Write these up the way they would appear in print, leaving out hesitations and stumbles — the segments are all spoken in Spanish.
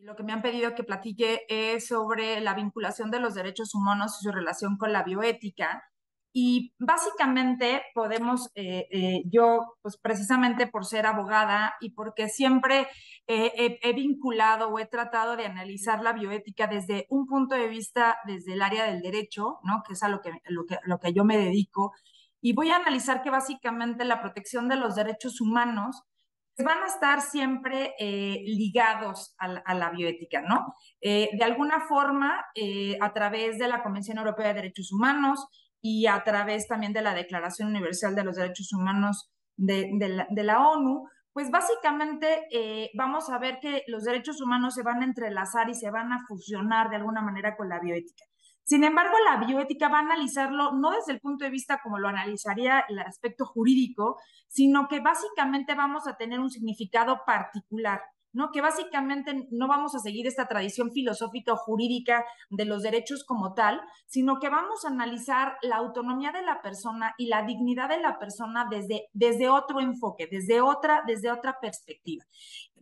Lo que me han pedido que platique es sobre la vinculación de los derechos humanos y su relación con la bioética. Y básicamente podemos, yo, pues precisamente por ser abogada y porque siempre he vinculado o he tratado de analizar la bioética desde un punto de vista, desde el área del derecho, ¿no? Que es a lo que yo me dedico. Y voy a analizar que básicamente la protección de los derechos humanos van a estar siempre ligados a la bioética, ¿no? De alguna forma, a través de la Convención Europea de Derechos Humanos y a través también de la Declaración Universal de los Derechos Humanos de la ONU, pues básicamente vamos a ver que los derechos humanos se van a entrelazar y se van a fusionar de alguna manera con la bioética. Sin embargo, la bioética va a analizarlo no desde el punto de vista como lo analizaría el aspecto jurídico, sino que básicamente vamos a tener un significado particular, ¿no? Que básicamente no vamos a seguir esta tradición filosófica o jurídica de los derechos como tal, sino que vamos a analizar la autonomía de la persona y la dignidad de la persona desde otro enfoque, desde otra perspectiva.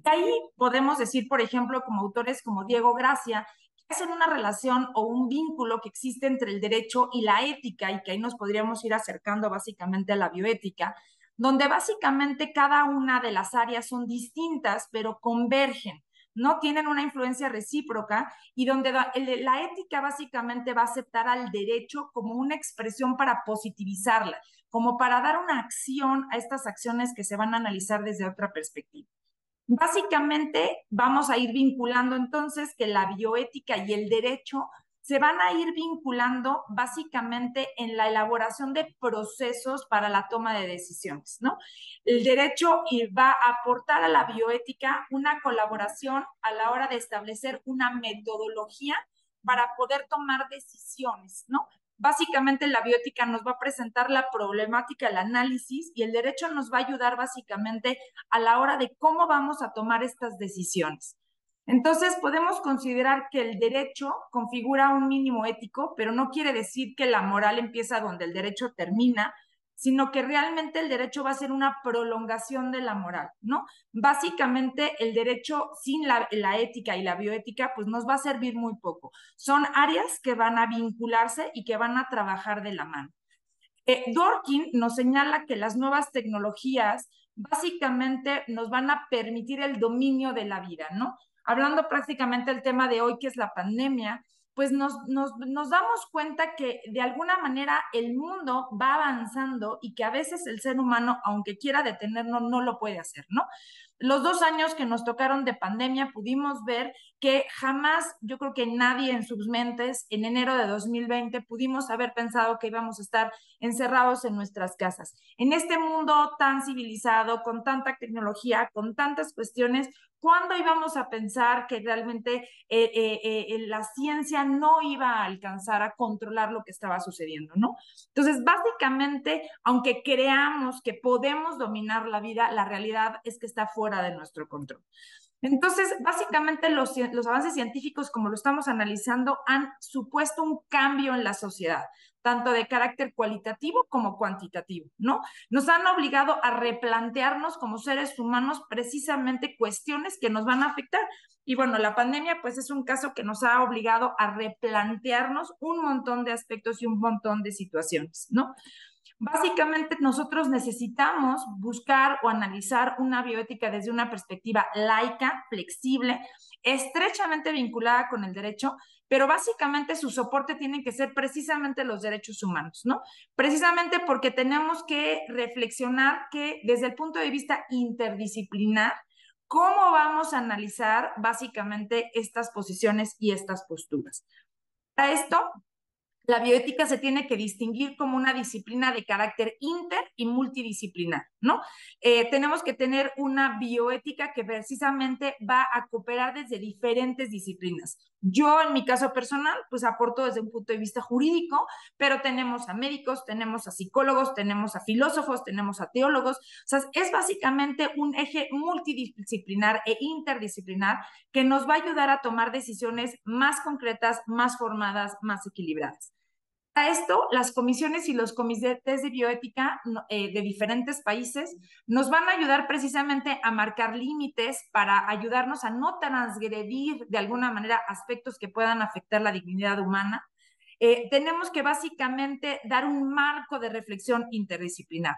Ahí podemos decir, por ejemplo, como autores como Diego Gracia, que hacen una relación o un vínculo que existe entre el derecho y la ética, y que ahí nos podríamos ir acercando básicamente a la bioética, donde básicamente cada una de las áreas son distintas, pero convergen, no tienen una influencia recíproca, y donde la ética básicamente va a aceptar al derecho como una expresión para positivizarla, como para dar una acción a estas acciones que se van a analizar desde otra perspectiva. Básicamente vamos a ir vinculando entonces que la bioética y el derecho se van a ir vinculando básicamente en la elaboración de procesos para la toma de decisiones, ¿no? El derecho va a aportar a la bioética una colaboración a la hora de establecer una metodología para poder tomar decisiones, ¿no? Básicamente la bioética nos va a presentar la problemática, el análisis, y el derecho nos va a ayudar básicamente a la hora de cómo vamos a tomar estas decisiones. Entonces, podemos considerar que el derecho configura un mínimo ético, pero no quiere decir que la moral empieza donde el derecho termina, sino que realmente el derecho va a ser una prolongación de la moral, ¿no? Básicamente, el derecho sin la ética y la bioética, pues nos va a servir muy poco. Son áreas que van a vincularse y que van a trabajar de la mano. Dworkin nos señala que las nuevas tecnologías básicamente nos van a permitir el dominio de la vida, ¿no? Hablando prácticamente del tema de hoy, que es la pandemia, pues nos damos cuenta que de alguna manera el mundo va avanzando y que a veces el ser humano, aunque quiera detenernos, no lo puede hacer, ¿no? Los 2 años que nos tocaron de pandemia pudimos ver que jamás, yo creo que nadie en sus mentes, en enero de 2020, pudimos haber pensado que íbamos a estar encerrados en nuestras casas. En este mundo tan civilizado, con tanta tecnología, con tantas cuestiones, ¿cuándo íbamos a pensar que realmente la ciencia no iba a alcanzar a controlar lo que estaba sucediendo, ¿no? Entonces, básicamente, aunque creamos que podemos dominar la vida, la realidad es que está fuera de nuestro control. Entonces, básicamente los avances científicos, como lo estamos analizando, han supuesto un cambio en la sociedad, tanto de carácter cualitativo como cuantitativo, ¿no? Nos han obligado a replantearnos como seres humanos precisamente cuestiones que nos van a afectar. Y bueno, la pandemia pues es un caso que nos ha obligado a replantearnos un montón de aspectos y un montón de situaciones, ¿no? Básicamente nosotros necesitamos buscar o analizar una bioética desde una perspectiva laica, flexible, estrechamente vinculada con el derecho, pero básicamente su soporte tienen que ser precisamente los derechos humanos, ¿no? Precisamente porque tenemos que reflexionar que desde el punto de vista interdisciplinar, ¿cómo vamos a analizar básicamente estas posiciones y estas posturas? Para esto, la bioética se tiene que distinguir como una disciplina de carácter inter y multidisciplinar, ¿no? Tenemos que tener una bioética que precisamente va a cooperar desde diferentes disciplinas. Yo, en mi caso personal, pues aporto desde un punto de vista jurídico, pero tenemos a médicos, tenemos a psicólogos, tenemos a filósofos, tenemos a teólogos. O sea, es básicamente un eje multidisciplinar e interdisciplinar que nos va a ayudar a tomar decisiones más concretas, más formadas, más equilibradas. Para esto, las comisiones y los comités de bioética de diferentes países nos van a ayudar precisamente a marcar límites para ayudarnos a no transgredir de alguna manera aspectos que puedan afectar la dignidad humana. Tenemos que básicamente dar un marco de reflexión interdisciplinar.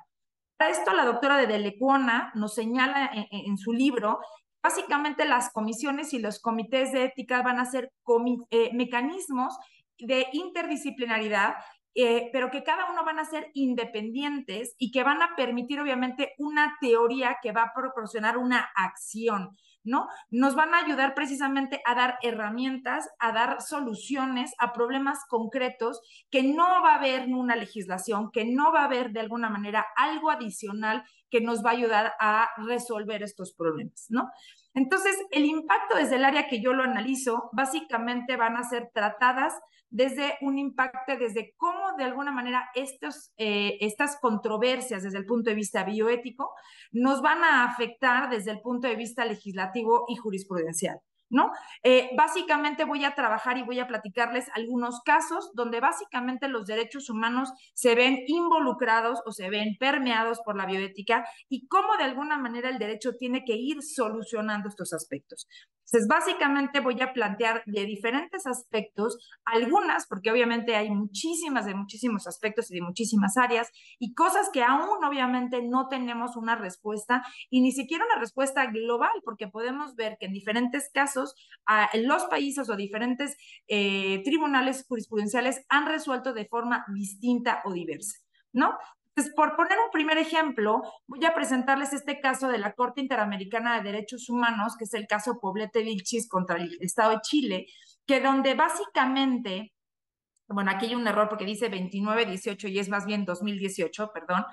Para esto, la doctora de Delecuona nos señala en su libro, básicamente las comisiones y los comités de ética van a ser mecanismos de interdisciplinaridad, pero que cada uno van a ser independientes y que van a permitir obviamente una teoría que va a proporcionar una acción, ¿no? Nos van a ayudar precisamente a dar herramientas, a dar soluciones a problemas concretos que no va a haber una legislación, que no va a haber de alguna manera algo adicional que nos va a ayudar a resolver estos problemas, ¿no? Entonces, el impacto desde el área que yo lo analizo, básicamente van a ser tratadas desde un impacto, desde cómo de alguna manera estas controversias desde el punto de vista bioético nos van a afectar desde el punto de vista legislativo y jurisprudencial, ¿no? Básicamente voy a trabajar y voy a platicarles algunos casos donde básicamente los derechos humanos se ven involucrados o se ven permeados por la bioética y cómo de alguna manera el derecho tiene que ir solucionando estos aspectos. Entonces, básicamente voy a plantear de diferentes aspectos, algunas, porque obviamente hay muchísimas, de muchísimos aspectos y de muchísimas áreas, y cosas que aún obviamente no tenemos una respuesta, y ni siquiera una respuesta global, porque podemos ver que en diferentes casos, los países o diferentes tribunales jurisprudenciales han resuelto de forma distinta o diversa, ¿no? Entonces, por poner un primer ejemplo, voy a presentarles este caso de la Corte Interamericana de Derechos Humanos, que es el caso Poblete Vilchis contra el Estado de Chile, que donde básicamente, bueno, aquí hay un error porque dice 29-18 y es más bien 2018, perdón,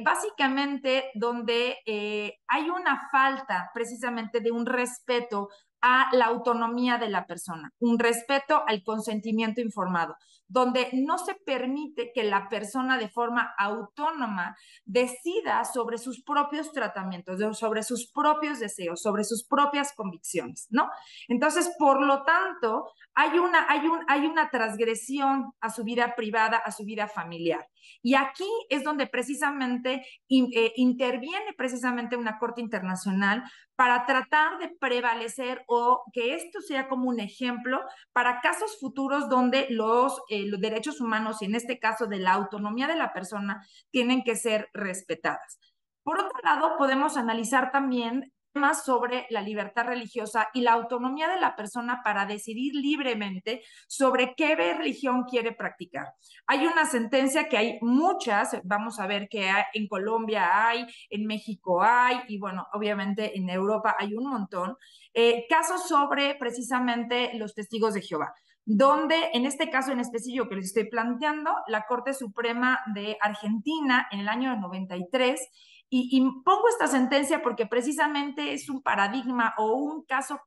básicamente donde hay una falta precisamente de un respeto a la autonomía de la persona, un respeto al consentimiento informado, donde no se permite que la persona de forma autónoma decida sobre sus propios tratamientos, sobre sus propios deseos, sobre sus propias convicciones, ¿no? Entonces, por lo tanto, hay una transgresión a su vida privada, a su vida familiar. Y aquí es donde precisamente interviene precisamente una corte internacional para tratar de prevalecer o que esto sea como un ejemplo para casos futuros donde los derechos humanos y en este caso de la autonomía de la persona tienen que ser respetadas. Por otro lado, podemos analizar también temas sobre la libertad religiosa y la autonomía de la persona para decidir libremente sobre qué religión quiere practicar. Hay una sentencia que hay muchas, vamos a ver que en Colombia hay, en México hay, y bueno, obviamente en Europa hay un montón, casos sobre precisamente los testigos de Jehová, donde en este caso en específico que les estoy planteando, la Corte Suprema de Argentina en el año 93 y pongo esta sentencia porque precisamente es un paradigma o un caso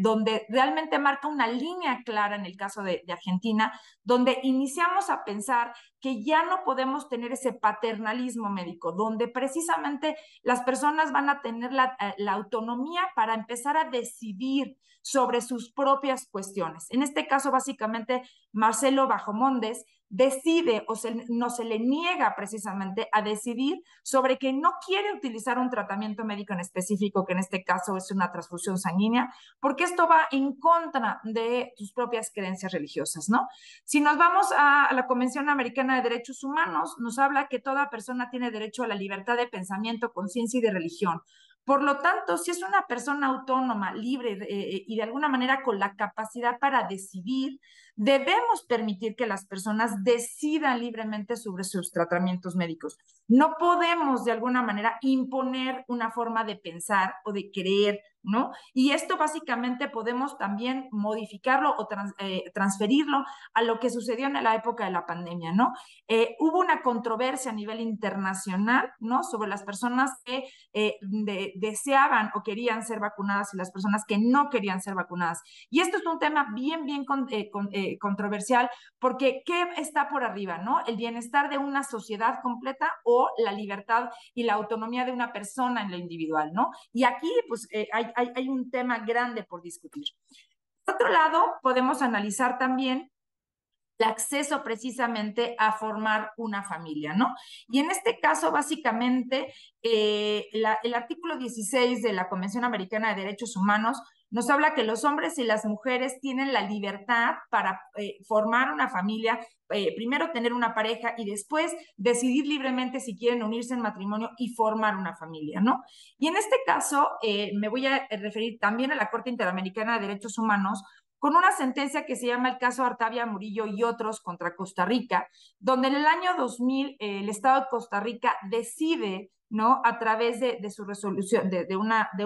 donde realmente marca una línea clara en el caso de Argentina, donde iniciamos a pensar que ya no podemos tener ese paternalismo médico, donde precisamente las personas van a tener la autonomía para empezar a decidir sobre sus propias cuestiones. En este caso, básicamente, Marcelo Bajomondes decide o no se le niega precisamente a decidir sobre que no quiere utilizar un tratamiento médico en específico, que en este caso es una transfusión sanguínea, porque esto va en contra de sus propias creencias religiosas, ¿no? Si nos vamos a la Convención Americana de Derechos Humanos, nos habla que toda persona tiene derecho a la libertad de pensamiento, conciencia y de religión. Por lo tanto, si es una persona autónoma, libre y de alguna manera con la capacidad para decidir, debemos permitir que las personas decidan libremente sobre sus tratamientos médicos. No podemos de alguna manera imponer una forma de pensar o de creer, ¿no? Y esto básicamente podemos también modificarlo o transferirlo a lo que sucedió en la época de la pandemia, ¿no? Hubo una controversia a nivel internacional, ¿no? Sobre las personas que deseaban o querían ser vacunadas y las personas que no querían ser vacunadas. Y esto es un tema bien controversial porque ¿qué está por arriba, no? El bienestar de una sociedad completa o la libertad y la autonomía de una persona en lo individual, ¿no? Y aquí, pues, hay un tema grande por discutir. Por otro lado, podemos analizar también el acceso precisamente a formar una familia, ¿no? Y en este caso, básicamente, el artículo 16 de la Convención Americana de Derechos Humanos nos habla que los hombres y las mujeres tienen la libertad para formar una familia, primero tener una pareja y después decidir libremente si quieren unirse en matrimonio y formar una familia, ¿no? Y en este caso, me voy a referir también a la Corte Interamericana de Derechos Humanos, con una sentencia que se llama el caso Artavia Murillo y otros contra Costa Rica, donde en el año 2000 el Estado de Costa Rica decide, ¿no? A través de su resolución, de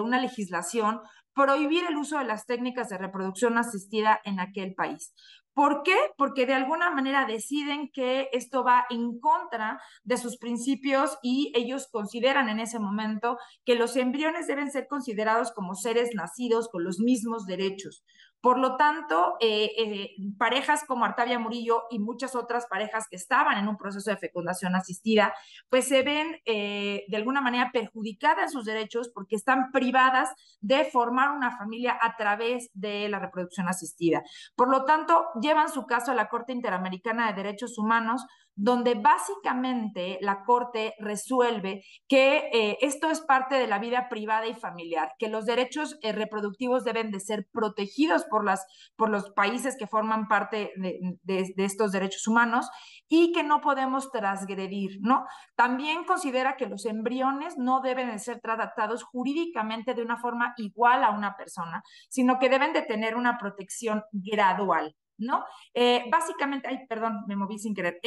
una legislación, prohibir el uso de las técnicas de reproducción asistida en aquel país. ¿Por qué? Porque de alguna manera deciden que esto va en contra de sus principios y ellos consideran en ese momento que los embriones deben ser considerados como seres nacidos con los mismos derechos. Por lo tanto, parejas como Artavia Murillo y muchas otras parejas que estaban en un proceso de fecundación asistida, pues se ven de alguna manera perjudicadas en sus derechos porque están privadas de formar una familia a través de la reproducción asistida. Por lo tanto, llevan su caso a la Corte Interamericana de Derechos Humanos, donde básicamente la Corte resuelve que esto es parte de la vida privada y familiar, que los derechos reproductivos deben de ser protegidos por los países que forman parte de estos derechos humanos y que no podemos transgredir, ¿no? También considera que los embriones no deben de ser tratados jurídicamente de una forma igual a una persona, sino que deben de tener una protección gradual, ¿no? Básicamente, ay, perdón, me moví sin querer.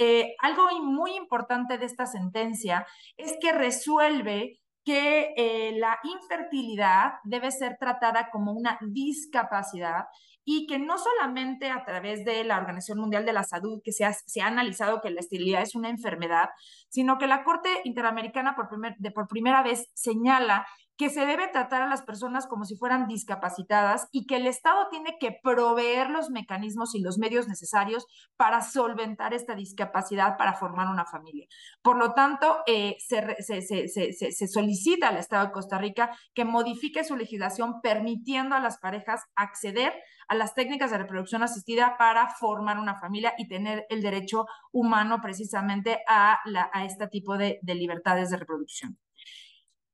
Algo muy importante de esta sentencia es que resuelve que la infertilidad debe ser tratada como una discapacidad y que no solamente a través de la Organización Mundial de la Salud, que se ha analizado que la esterilidad es una enfermedad, sino que la Corte Interamericana por primera vez señala que se debe tratar a las personas como si fueran discapacitadas y que el Estado tiene que proveer los mecanismos y los medios necesarios para solventar esta discapacidad para formar una familia. Por lo tanto, se solicita al Estado de Costa Rica que modifique su legislación permitiendo a las parejas acceder a las técnicas de reproducción asistida para formar una familia y tener el derecho humano precisamente a este tipo de libertades de reproducción.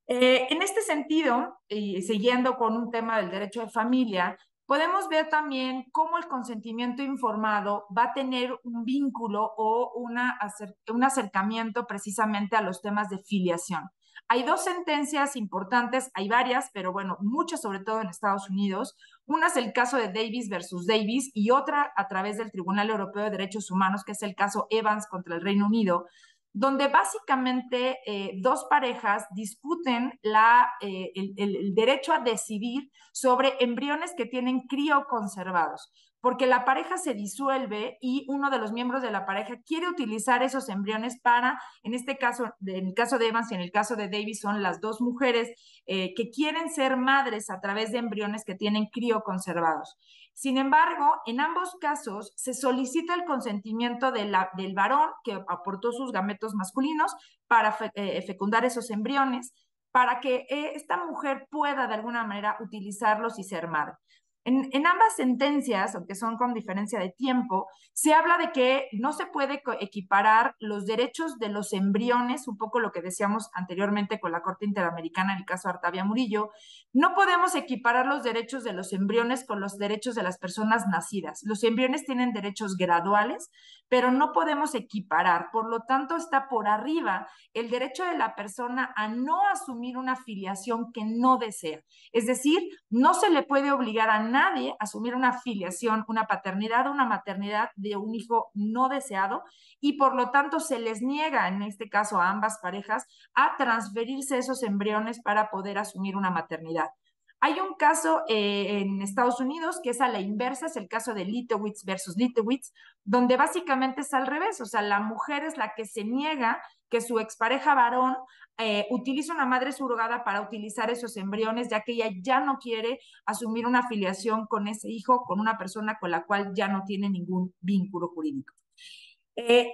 En este sentido, y siguiendo con un tema del derecho de familia, podemos ver también cómo el consentimiento informado va a tener un vínculo o un acercamiento precisamente a los temas de filiación. Hay dos sentencias importantes, hay varias, pero bueno, muchas sobre todo en Estados Unidos. Una es el caso de Davis versus Davis y otra a través del Tribunal Europeo de Derechos Humanos, que es el caso Evans contra el Reino Unido, donde básicamente dos parejas discuten el derecho a decidir sobre embriones que tienen crioconservados, porque la pareja se disuelve y uno de los miembros de la pareja quiere utilizar esos embriones para, en este caso, en el caso de Evans y en el caso de Davis, son las dos mujeres que quieren ser madres a través de embriones que tienen crioconservados. Sin embargo, en ambos casos se solicita el consentimiento del varón que aportó sus gametos masculinos para fecundar esos embriones, para que esta mujer pueda de alguna manera utilizarlos y ser madre. En ambas sentencias, aunque son con diferencia de tiempo, se habla de que no se puede equiparar los derechos de los embriones, un poco lo que decíamos anteriormente con la Corte Interamericana en el caso Artavia Murillo. No podemos equiparar los derechos de los embriones con los derechos de las personas nacidas. Los embriones tienen derechos graduales, pero no podemos equiparar. Por lo tanto, está por arriba el derecho de la persona a no asumir una filiación que no desea. Es decir, no se le puede obligar a nadie a asumir una filiación, una paternidad o una maternidad de un hijo no deseado y por lo tanto se les niega, en este caso a ambas parejas, a transferirse esos embriones para poder asumir una maternidad. Hay un caso en Estados Unidos que es a la inversa, es el caso de Litowitz versus Litowitz, donde básicamente es al revés, o sea, la mujer es la que se niega que su expareja varón utiliza una madre surrogada para utilizar esos embriones, ya que ella ya no quiere asumir una afiliación con ese hijo, con una persona con la cual ya no tiene ningún vínculo jurídico.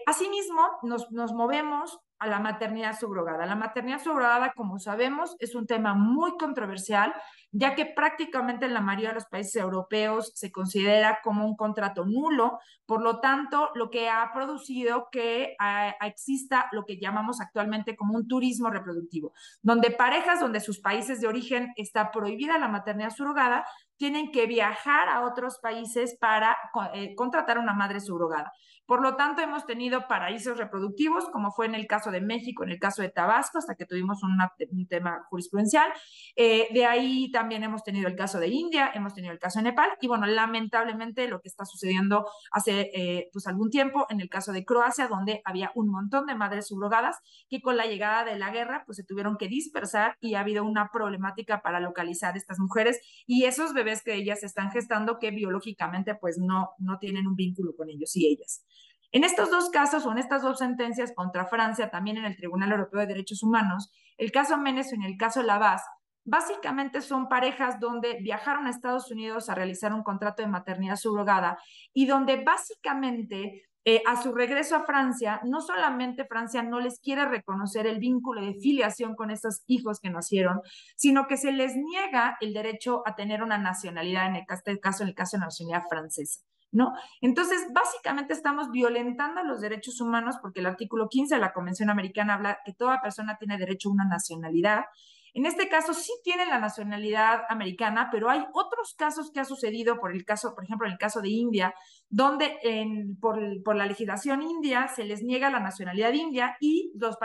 Asimismo, nos movemos a la maternidad subrogada. La maternidad subrogada, como sabemos, es un tema muy controversial, ya que prácticamente en la mayoría de los países europeos se considera como un contrato nulo. Por lo tanto, lo que ha producido que exista lo que llamamos actualmente como un turismo reproductivo, donde parejas donde sus países de origen está prohibida la maternidad subrogada, tienen que viajar a otros países para contratar una madre subrogada. Por lo tanto, hemos tenido paraísos reproductivos, como fue en el caso de México, en el caso de Tabasco, hasta que tuvimos un tema jurisprudencial. De ahí también hemos tenido el caso de India, hemos tenido el caso de Nepal, y bueno, lamentablemente lo que está sucediendo hace pues algún tiempo en el caso de Croacia, donde había un montón de madres subrogadas que con la llegada de la guerra pues se tuvieron que dispersar y ha habido una problemática para localizar estas mujeres y esos bebés que ellas están gestando que biológicamente pues no tienen un vínculo con ellos y ellas. En estos dos casos o en estas dos sentencias contra Francia, también en el Tribunal Europeo de Derechos Humanos, el caso Menes y el caso Lavaz, básicamente son parejas donde viajaron a Estados Unidos a realizar un contrato de maternidad subrogada y donde básicamente a su regreso a Francia, no solamente Francia no les quiere reconocer el vínculo de filiación con estos hijos que nacieron, sino que se les niega el derecho a tener una nacionalidad, en este caso, en el caso de la nacionalidad francesa. ¿No? Entonces, básicamente estamos violentando los derechos humanos porque el artículo 15 de la Convención Americana habla que toda persona tiene derecho a una nacionalidad. En este caso sí tiene la nacionalidad americana, pero hay otros casos que ha sucedido por el caso, por ejemplo, en el caso de India, donde por la legislación india se les niega la nacionalidad india y los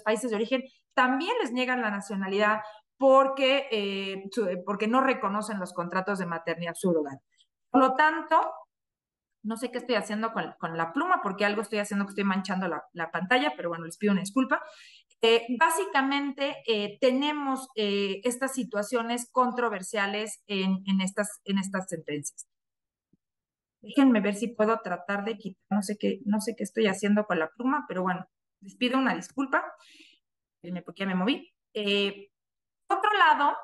países de origen también les niegan la nacionalidad porque no reconocen los contratos de maternidad subrogada. Por lo tanto, no sé qué estoy haciendo con la pluma, porque algo estoy haciendo que estoy manchando la pantalla, pero bueno, les pido una disculpa. Básicamente tenemos estas situaciones controversiales en estas sentencias. Déjenme ver si puedo tratar de quitar, no sé qué estoy haciendo con la pluma, pero bueno, les pido una disculpa, porque ya me moví. Por otro lado,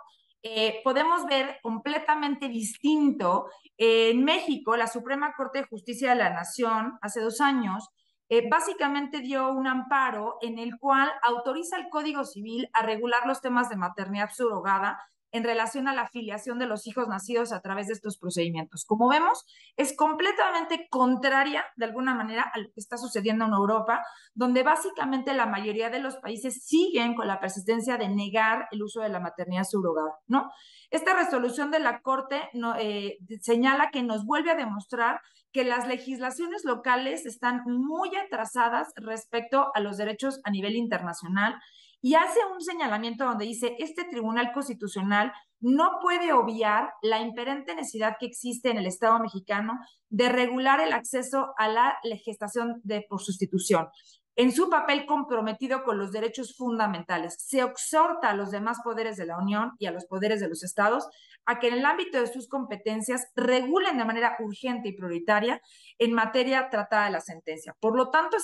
podemos ver completamente distinto en México, la Suprema Corte de Justicia de la Nación, hace 2 años, básicamente dio un amparo en el cual autoriza al Código Civil a regular los temas de maternidad subrogada en relación a la filiación de los hijos nacidos a través de estos procedimientos. Como vemos, es completamente contraria, de alguna manera, a lo que está sucediendo en Europa, donde básicamente la mayoría de los países siguen con la persistencia de negar el uso de la maternidad subrogada, ¿no? Esta resolución de la Corte señala que nos vuelve a demostrar que las legislaciones locales están muy atrasadas respecto a los derechos a nivel internacional y hace un señalamiento donde dice, este Tribunal Constitucional no puede obviar la imperante necesidad que existe en el Estado mexicano de regular el acceso a la gestación por sustitución en su papel comprometido con los derechos fundamentales. Se exhorta a los demás poderes de la Unión y a los poderes de los estados a que en el ámbito de sus competencias regulen de manera urgente y prioritaria en materia tratada de la sentencia. Por lo tanto,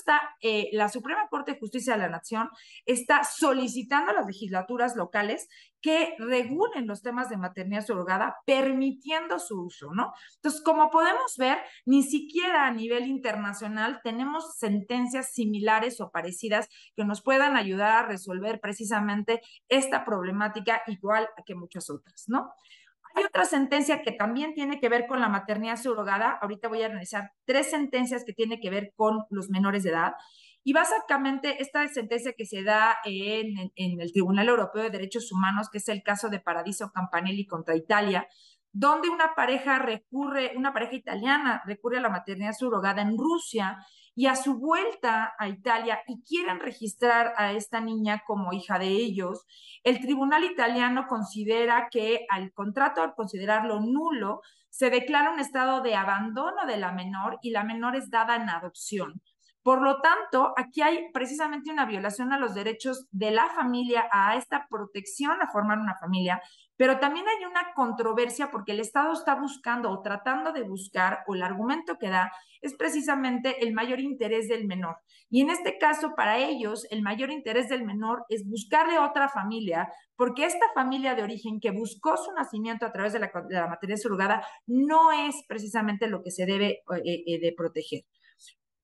la Suprema Corte de Justicia de la Nación está solicitando a las legislaturas locales que regulen los temas de maternidad subrogada, permitiendo su uso, ¿no? Entonces, como podemos ver, ni siquiera a nivel internacional tenemos sentencias similares o parecidas que nos puedan ayudar a resolver precisamente esta problemática igual que muchas otras, ¿no? Hay otra sentencia que también tiene que ver con la maternidad subrogada. Ahorita voy a analizar 3 sentencias que tienen que ver con los menores de edad. Y básicamente esta sentencia que se da en el Tribunal Europeo de Derechos Humanos, que es el caso de Paradiso Campanelli contra Italia, donde una pareja italiana recurre a la maternidad subrogada en Rusia y a su vuelta a Italia y quieren registrar a esta niña como hija de ellos, el tribunal italiano considera que al contrato, al considerarlo nulo, se declara un estado de abandono de la menor y la menor es dada en adopción. Por lo tanto, aquí hay precisamente una violación a los derechos de la familia, a esta protección a formar una familia, pero también hay una controversia porque el Estado está buscando o tratando de buscar, o el argumento que da es precisamente el mayor interés del menor. Y en este caso, para ellos, el mayor interés del menor es buscarle otra familia, porque esta familia de origen que buscó su nacimiento a través de la materia surrogada no es precisamente lo que se debe de proteger.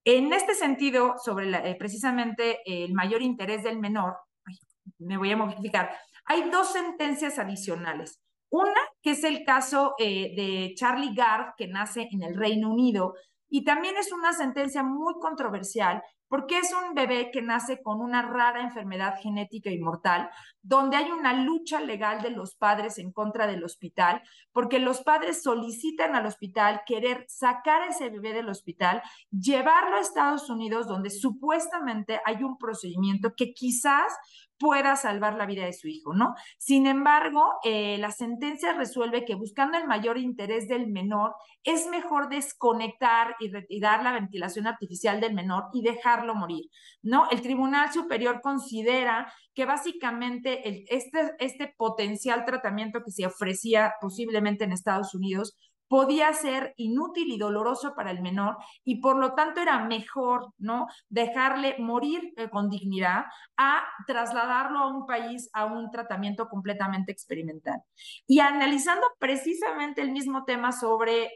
En este sentido, sobre precisamente el mayor interés del menor, ay, me voy a modificar, hay dos sentencias adicionales. Una, que es el caso de Charlie Gard, que nace en el Reino Unido, y también es una sentencia muy controversial porque es un bebé que nace con una rara enfermedad genética y mortal, donde hay una lucha legal de los padres en contra del hospital, porque los padres solicitan al hospital querer sacar a ese bebé del hospital, llevarlo a Estados Unidos, donde supuestamente hay un procedimiento que quizás pueda salvar la vida de su hijo, ¿no? Sin embargo, la sentencia resuelve que buscando el mayor interés del menor, es mejor desconectar y retirar la ventilación artificial del menor y dejarlo morir, ¿no? El Tribunal Superior considera que básicamente este potencial tratamiento que se ofrecía posiblemente en Estados Unidos podía ser inútil y doloroso para el menor y por lo tanto era mejor, ¿no? Dejarle morir con dignidad a trasladarlo a un país a un tratamiento completamente experimental. Y analizando precisamente el mismo tema sobre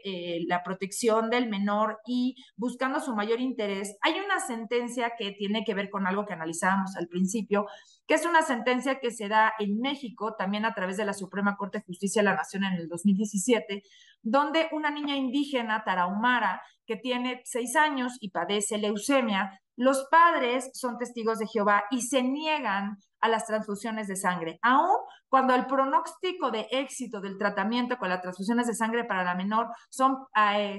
la protección del menor y buscando su mayor interés, hay una sentencia que tiene que ver con algo que analizábamos al principio, que es una sentencia que se da en México, también a través de la Suprema Corte de Justicia de la Nación en el 2017, donde una niña indígena tarahumara que tiene 6 años y padece leucemia, los padres son testigos de Jehová y se niegan a las transfusiones de sangre, aun cuando el pronóstico de éxito del tratamiento con las transfusiones de sangre para la menor son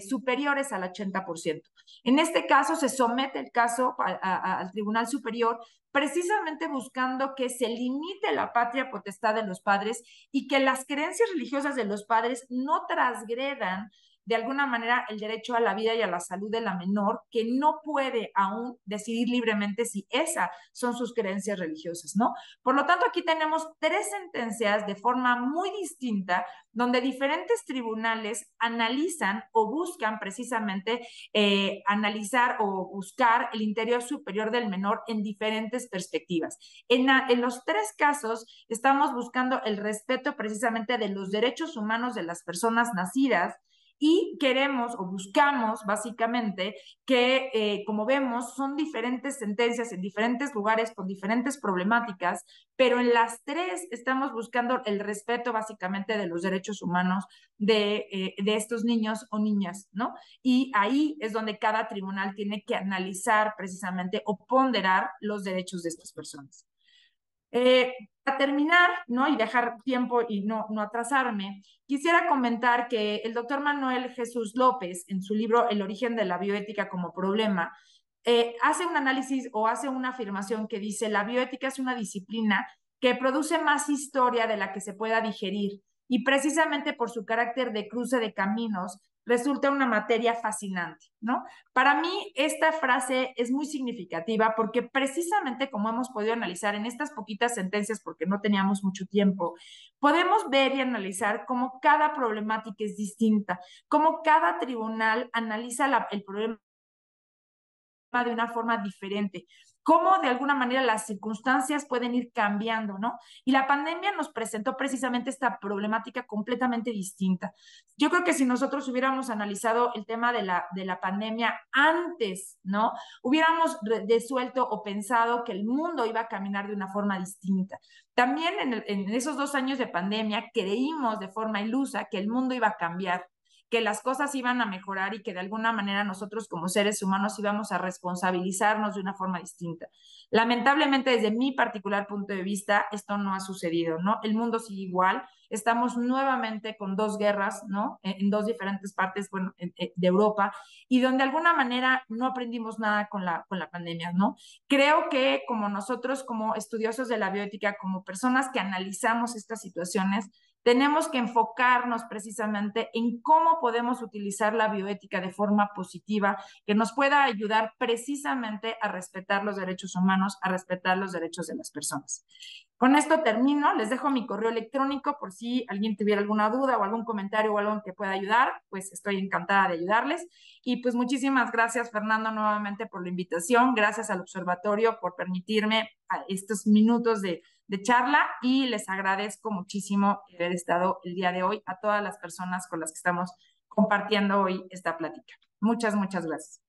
superiores al 80%. En este caso, se somete el caso al Tribunal Superior precisamente buscando que se limite la patria potestad de los padres y que las creencias religiosas de los padres no transgredan de alguna manera el derecho a la vida y a la salud de la menor, que no puede aún decidir libremente si esas son sus creencias religiosas, ¿no? Por lo tanto, aquí tenemos tres sentencias de forma muy distinta, donde diferentes tribunales analizan o buscan precisamente analizar o buscar el interior superior del menor en diferentes perspectivas. En los tres casos estamos buscando el respeto precisamente de los derechos humanos de las personas nacidas y queremos o buscamos básicamente que, como vemos, son diferentes sentencias en diferentes lugares con diferentes problemáticas, pero en las tres estamos buscando el respeto básicamente de los derechos humanos de estos niños o niñas, ¿no? Y ahí es donde cada tribunal tiene que analizar precisamente o ponderar los derechos de estas personas. Eh, para terminar, ¿no? Y dejar tiempo y no atrasarme, quisiera comentar que el doctor Manuel Jesús López, en su libro El origen de la bioética como problema, hace un análisis o hace una afirmación que dice, la bioética es una disciplina que produce más historia de la que se pueda digerir y precisamente por su carácter de cruce de caminos resulta una materia fascinante, ¿no? Para mí, esta frase es muy significativa porque precisamente como hemos podido analizar en estas poquitas sentencias, porque no teníamos mucho tiempo, podemos ver y analizar cómo cada problemática es distinta, cómo cada tribunal analiza el problema de una forma diferente, cómo de alguna manera las circunstancias pueden ir cambiando, ¿no? Y la pandemia nos presentó precisamente esta problemática completamente distinta. Yo creo que si nosotros hubiéramos analizado el tema de la pandemia antes, ¿no? Hubiéramos desuelto o pensado que el mundo iba a caminar de una forma distinta. También en esos 2 años de pandemia creímos de forma ilusa que el mundo iba a cambiar, que las cosas iban a mejorar y que de alguna manera nosotros como seres humanos íbamos a responsabilizarnos de una forma distinta. Lamentablemente, desde mi particular punto de vista, esto no ha sucedido, ¿no? El mundo sigue igual, estamos nuevamente con dos guerras, ¿no? En dos diferentes partes, bueno, de Europa, y donde de alguna manera no aprendimos nada con la pandemia, ¿no? Creo que como nosotros, como estudiosos de la bioética, como personas que analizamos estas situaciones, tenemos que enfocarnos precisamente en cómo podemos utilizar la bioética de forma positiva, que nos pueda ayudar precisamente a respetar los derechos humanos, a respetar los derechos de las personas. Con esto termino, les dejo mi correo electrónico por si alguien tuviera alguna duda o algún comentario o algo que pueda ayudar, pues estoy encantada de ayudarles. Y pues muchísimas gracias, Fernando, nuevamente por la invitación. Gracias al observatorio por permitirme estos minutos de charla y les agradezco muchísimo haber estado el día de hoy a todas las personas con las que estamos compartiendo hoy esta plática. Muchas, muchas gracias.